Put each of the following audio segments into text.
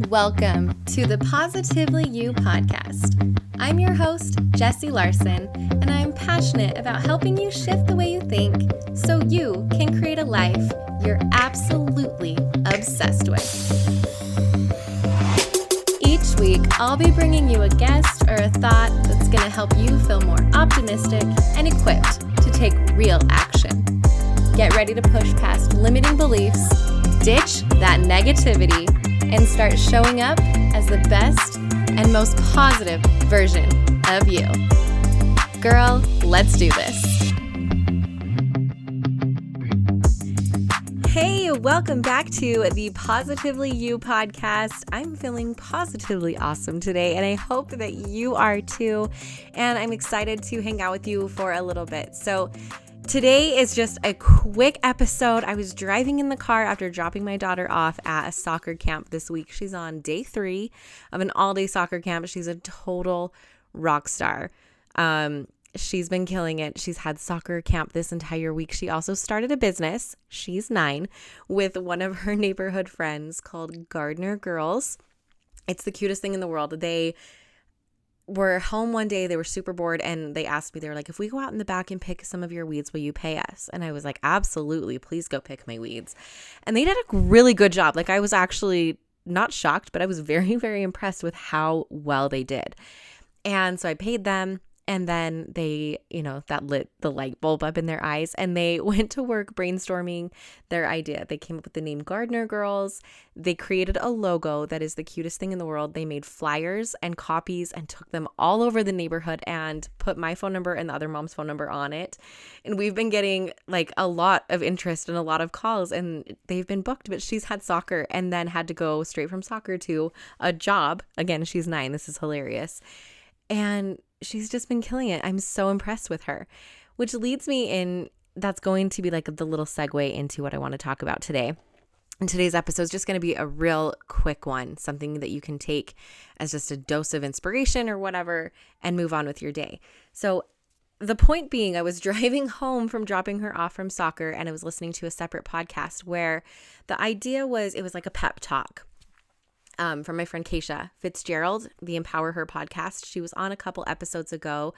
Welcome to the Positively You podcast. I'm your host, Jessie Larson, and I'm passionate about helping you shift the way you think so you can create a life you're absolutely obsessed with. Each week, I'll be bringing you a guest or a thought that's going to help you feel more optimistic and equipped to take real action. Get ready to push past limiting beliefs, ditch that negativity, and start showing up as the best and most positive version of you. Girl, let's do this. Hey, welcome back to the Positively You podcast. I'm feeling positively awesome today, and I hope that you are too. And I'm excited to hang out with you for a little bit. So today is just a quick episode. I was driving in the car after dropping my daughter off at a soccer camp this week. She's on day 3 of an all-day soccer camp. She's a total rock star. She's been killing it. She's had soccer camp this entire week. She also started a business. She's 9 with one of her neighborhood friends called Gardner Girls. It's the cutest thing in the world. They were home one day, they were super bored, and they asked me, they were like, if we go out in the back and pick some of your weeds, will you pay us? And I was like, absolutely, please go pick my weeds. And they did a really good job. Like, I was actually not shocked, but I was very, very impressed with how well they did. And so I paid them. And then they, that lit the light bulb up in their eyes, and they went to work brainstorming their idea. They came up with the name Gardner Girls. They created a logo that is the cutest thing in the world. They made flyers and copies and took them all over the neighborhood and put my phone number and the other mom's phone number on it. And we've been getting like a lot of interest and a lot of calls, and they've been booked, but she's had soccer and then had to go straight from soccer to a job. Again, she's 9. This is hilarious. And she's just been killing it. I'm so impressed with her, which leads me in, that's going to be like the little segue into what I want to talk about today. And today's episode is just going to be a real quick one, something that you can take as just a dose of inspiration or whatever and move on with your day. So the point being, I was driving home from dropping her off from soccer, and I was listening to a separate podcast where the idea was, it was like a pep talk. From my friend Keisha Fitzgerald, the Empower Her podcast. She was on a couple episodes ago.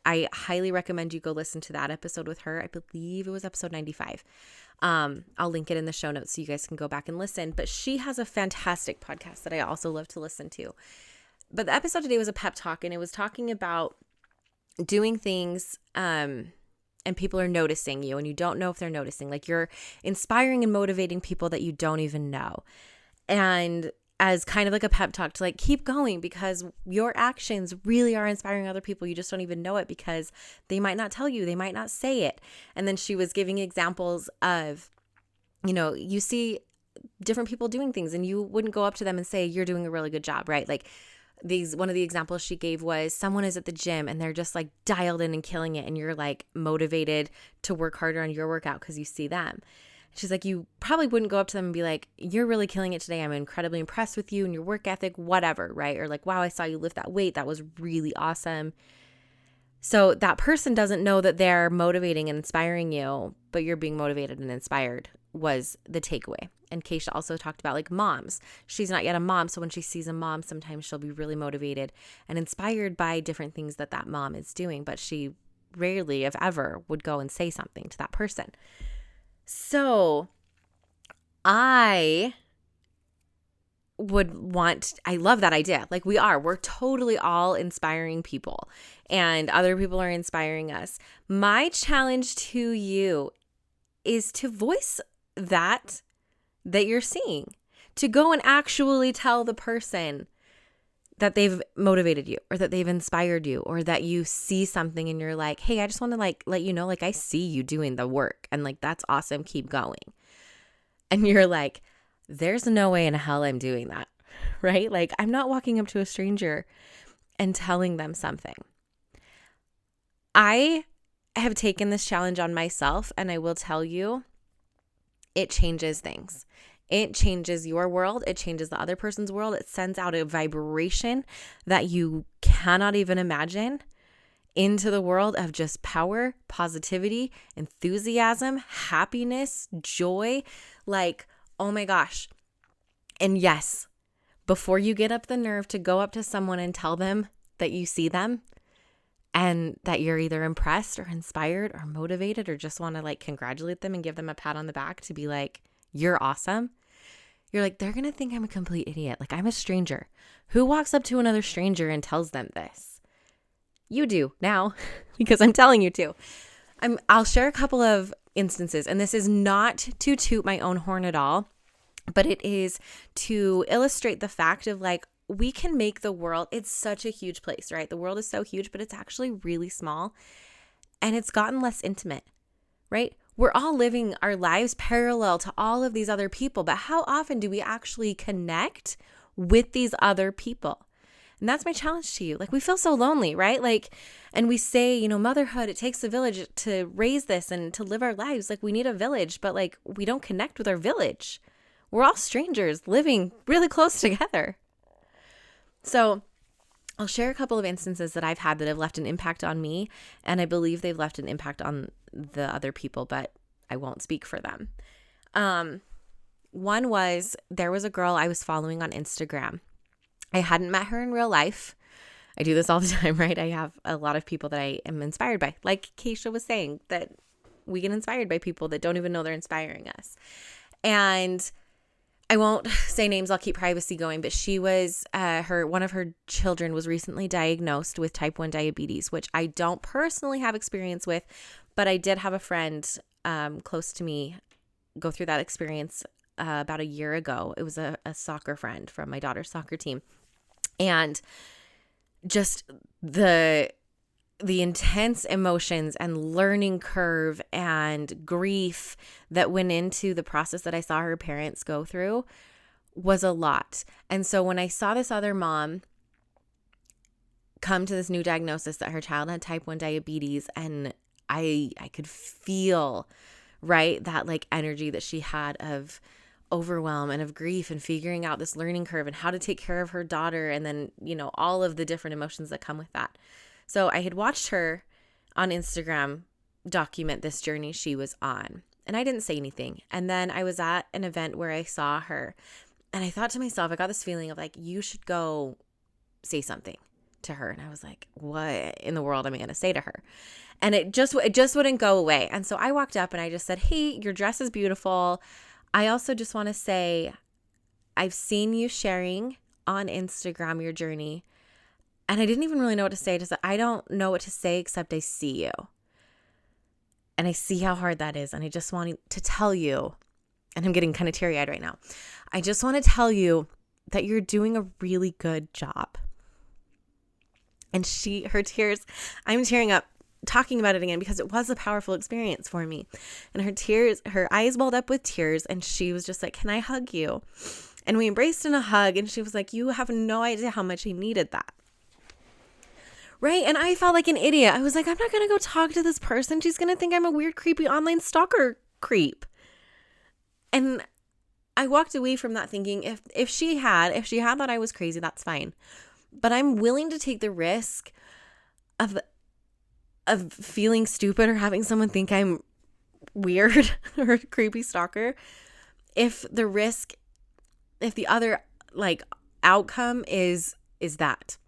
I highly recommend you go listen to that episode with her. I believe it was episode 95. I'll link it in the show notes so you guys can go back and listen. But she has a fantastic podcast that I also love to listen to. But the episode today was a pep talk, and it was talking about doing things and people are noticing you, and you don't know if they're noticing. Like, you're inspiring and motivating people that you don't even know. And as kind of like a pep talk to like keep going, because your actions really are inspiring other people. You just don't even know it because they might not tell you, they might not say it. And then she was giving examples of, you see different people doing things and you wouldn't go up to them and say, you're doing a really good job, right? Like one of the examples she gave was someone is at the gym and they're just like dialed in and killing it, and you're like motivated to work harder on your workout because you see them. She's like, you probably wouldn't go up to them and be like, you're really killing it today. I'm incredibly impressed with you and your work ethic, whatever, right? Or like, wow, I saw you lift that weight. That was really awesome. So that person doesn't know that they're motivating and inspiring you, but you're being motivated and inspired was the takeaway. And Keisha also talked about like moms. She's not yet a mom. So when she sees a mom, sometimes she'll be really motivated and inspired by different things that mom is doing, but she rarely, if ever, would go and say something to that person. So I love that idea. Like we're totally all inspiring people, and other people are inspiring us. My challenge to you is to voice that you're seeing, to go and actually tell the person that they've motivated you or that they've inspired you, or that you see something and you're like, hey, I just want to like let you know, like I see you doing the work and like that's awesome, keep going. And you're like, there's no way in hell I'm doing that, right? Like I'm not walking up to a stranger and telling them something. I have taken this challenge on myself, and I will tell you, it changes things. It changes your world. It changes the other person's world. It sends out a vibration that you cannot even imagine into the world of just power, positivity, enthusiasm, happiness, joy. Like, oh my gosh. And yes, before you get up the nerve to go up to someone and tell them that you see them and that you're either impressed or inspired or motivated or just want to like congratulate them and give them a pat on the back to be like, you're awesome. You're like, they're going to think I'm a complete idiot. Like, I'm a stranger. Who walks up to another stranger and tells them this? You do now because I'm telling you to. I'll share a couple of instances, and this is not to toot my own horn at all, but it is to illustrate the fact of like, we can make the world, it's such a huge place, right? The world is so huge, but it's actually really small, and it's gotten less intimate, right? We're all living our lives parallel to all of these other people, but how often do we actually connect with these other people? And that's my challenge to you. Like, we feel so lonely, right? Like, and we say, you know, motherhood, it takes a village to raise this and to live our lives. Like, we need a village, but like, we don't connect with our village. We're all strangers living really close together. So I'll share a couple of instances that I've had that have left an impact on me, and I believe they've left an impact on the other people, but I won't speak for them. One was, there was a girl I was following on Instagram. I hadn't met her in real life. I do this all the time, right? I have a lot of people that I am inspired by. Like Keisha was saying, that we get inspired by people that don't even know they're inspiring us. And I won't say names, I'll keep privacy going, but she was, one of her children was recently diagnosed with type 1 diabetes, which I don't personally have experience with, but I did have a friend close to me go through that experience about a year ago. It was a soccer friend from my daughter's soccer team. And just the intense emotions and learning curve and grief that went into the process that I saw her parents go through was a lot. And so when I saw this other mom come to this new diagnosis that her child had type 1 diabetes, and I could feel, right, that like energy that she had of overwhelm and of grief and figuring out this learning curve and how to take care of her daughter, and then, you know, all of the different emotions that come with that. So I had watched her on Instagram document this journey she was on, and I didn't say anything. And then I was at an event where I saw her, and I thought to myself, I got this feeling of like, you should go say something to her. And I was like, what in the world am I going to say to her? And it just wouldn't go away. And so I walked up and I just said, hey, your dress is beautiful. I also just want to say, I've seen you sharing on Instagram your journey, and I didn't even really know what to say. I don't know what to say except I see you. And I see how hard that is. And I just want to tell you, and I'm getting kind of teary-eyed right now. I just want to tell you that you're doing a really good job. And her tears, I'm tearing up talking about it again because it was a powerful experience for me. And her eyes welled up with tears, and she was just like, can I hug you? And we embraced in a hug, and she was like, you have no idea how much I needed that. Right? And I felt like an idiot. I was like, I'm not going to go talk to this person. She's going to think I'm a weird, creepy online stalker creep. And I walked away from that thinking, if she had thought I was crazy, that's fine. But I'm willing to take the risk of feeling stupid or having someone think I'm weird or a creepy stalker if the other like outcome is that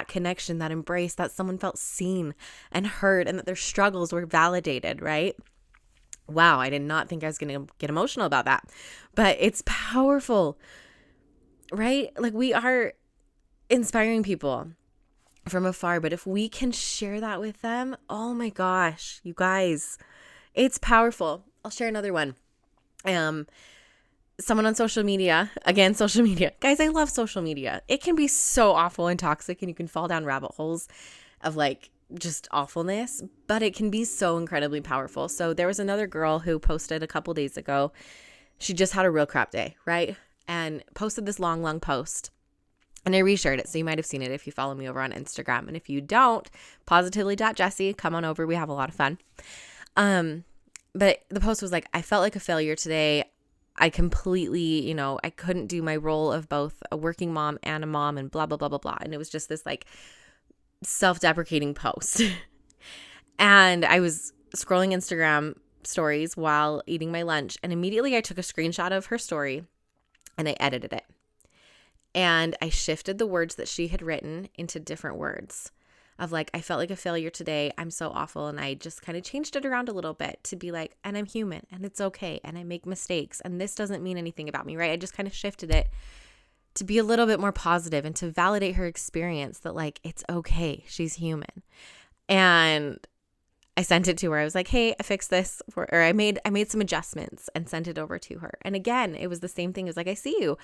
connection, that embrace, that someone felt seen and heard, and that their struggles were validated, right? Wow, I did not think I was going to get emotional about that, but it's powerful, right? Like, we are inspiring people from afar, but if we can share that with them, oh my gosh, you guys, it's powerful. I'll share another one. Someone on social media, guys, I love social media. It can be so awful and toxic, and you can fall down rabbit holes of like just awfulness, but it can be so incredibly powerful. So there was another girl who posted a couple days ago. She just had a real crap day, right? And posted this long post. And I reshared it, so you might have seen it if you follow me over on Instagram. And if you don't, positively.jessie, come on over. We have a lot of fun. But the post was like, I felt like a failure today. I completely, I couldn't do my role of both a working mom and a mom and blah, blah, blah, blah, blah. And it was just this like self-deprecating post. And I was scrolling Instagram stories while eating my lunch. And immediately I took a screenshot of her story and I edited it. And I shifted the words that she had written into different words of like, I felt like a failure today. I'm so awful. And I just kind of changed it around a little bit to be like, and I'm human and it's okay. And I make mistakes and this doesn't mean anything about me, right? I just kind of shifted it to be a little bit more positive and to validate her experience that like, it's okay. She's human. And I sent it to her. I was like, hey, I fixed this or I made some adjustments and sent it over to her. And again, it was the same thing. It was like, I see you.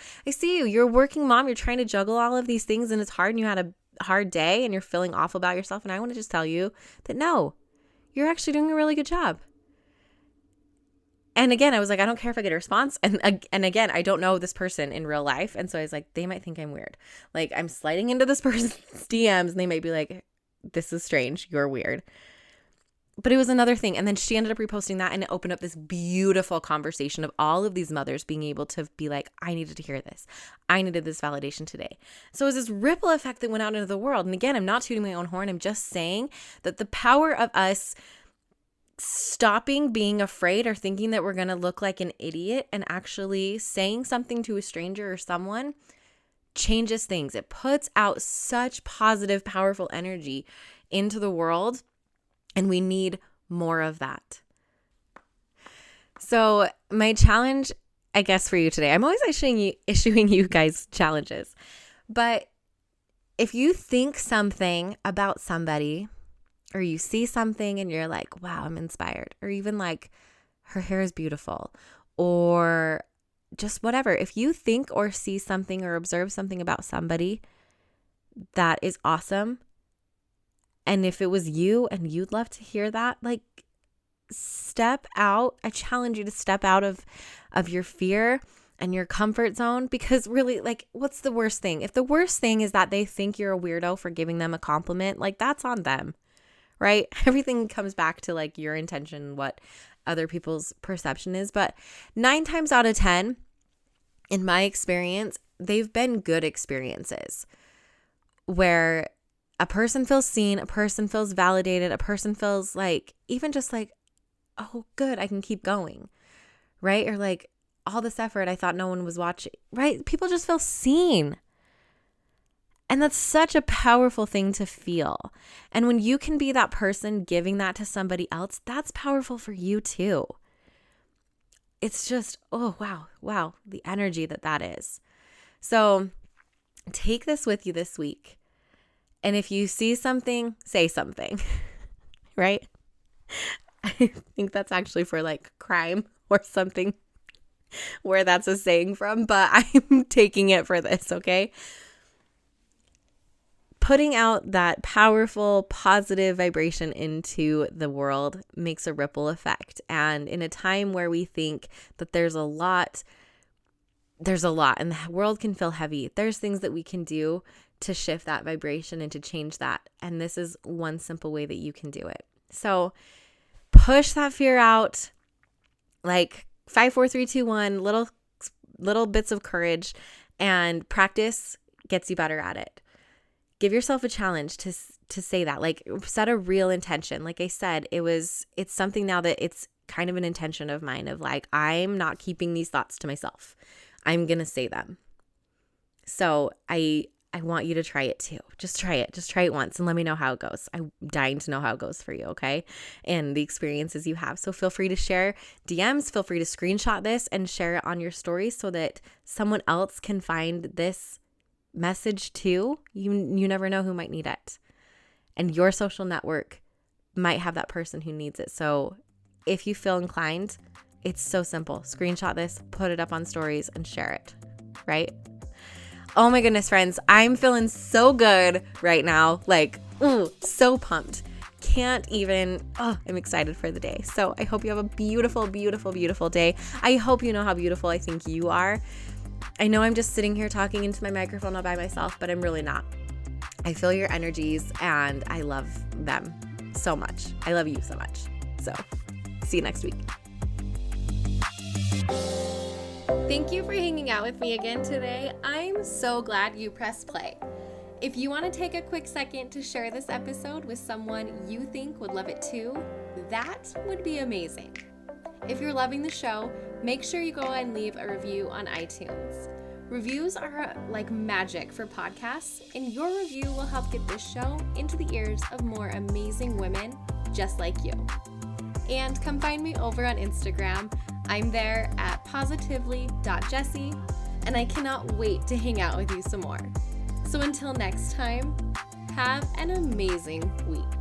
You're a working mom. You're trying to juggle all of these things and it's hard and you had a hard day and you're feeling awful about yourself. And I want to just tell you that no, you're actually doing a really good job. And again, I was like, I don't care if I get a response. And again, I don't know this person in real life. And so I was like, they might think I'm weird. Like I'm sliding into this person's DMs and they might be like, this is strange. You're weird. But it was another thing. And then she ended up reposting that and it opened up this beautiful conversation of all of these mothers being able to be like, I needed to hear this. I needed this validation today. So it was this ripple effect that went out into the world. And again, I'm not tooting my own horn. I'm just saying that the power of us stopping being afraid or thinking that we're going to look like an idiot and actually saying something to a stranger or someone changes things. It puts out such positive, powerful energy into the world. And we need more of that. So my challenge, I guess, for you today, I'm always issuing you guys challenges. But if you think something about somebody or you see something and you're like, wow, I'm inspired, or even like her hair is beautiful or just whatever. If you think or see something or observe something about somebody that is awesome, and if it was you and you'd love to hear that, like step out. I challenge you to step out of your fear and your comfort zone, because really, like, what's the worst thing? If the worst thing is that they think you're a weirdo for giving them a compliment, like that's on them, right? Everything comes back to like your intention, what other people's perception is. But 9 times out of 10, in my experience, they've been good experiences where a person feels seen, a person feels validated, a person feels like, even just like, oh, good, I can keep going, right? Or like, all this effort, I thought no one was watching, right? People just feel seen. And that's such a powerful thing to feel. And when you can be that person giving that to somebody else, that's powerful for you too. It's just, oh, wow, the energy that is. So take this with you this week. And if you see something, say something, right? I think that's actually for like crime or something where that's a saying from, but I'm taking it for this, okay? Putting out that powerful, positive vibration into the world makes a ripple effect. And in a time where we think that there's a lot and the world can feel heavy, there's things that we can do to shift that vibration and to change that. And this is one simple way that you can do it. So push that fear out, like 5, 4, 3, 2, 1, little bits of courage, and practice gets you better at it. Give yourself a challenge to say that, like set a real intention. Like I said, it's something now that it's kind of an intention of mine of like, I'm not keeping these thoughts to myself. I'm going to say them. So I want you to try it too. Just try it. Just try it once and let me know how it goes. I'm dying to know how it goes for you, okay? And the experiences you have. So feel free to share DMs. Feel free to screenshot this and share it on your stories so that someone else can find this message too. You never know who might need it. And your social network might have that person who needs it. So if you feel inclined, it's so simple. Screenshot this, put it up on stories, and share it, right? Oh my goodness, friends. I'm feeling so good right now. Like, ooh, so pumped. Can't even, I'm excited for the day. So I hope you have a beautiful, beautiful, beautiful day. I hope you know how beautiful I think you are. I know I'm just sitting here talking into my microphone all by myself, but I'm really not. I feel your energies and I love them so much. I love you so much. So see you next week. Thank you for hanging out with me again today. I'm so glad you pressed play. If you want to take a quick second to share this episode with someone you think would love it too, that would be amazing. If you're loving the show, make sure you go and leave a review on iTunes. Reviews are like magic for podcasts, and your review will help get this show into the ears of more amazing women just like you. And come find me over on Instagram. I'm there at positively.jessie, and I cannot wait to hang out with you some more. So until next time, have an amazing week.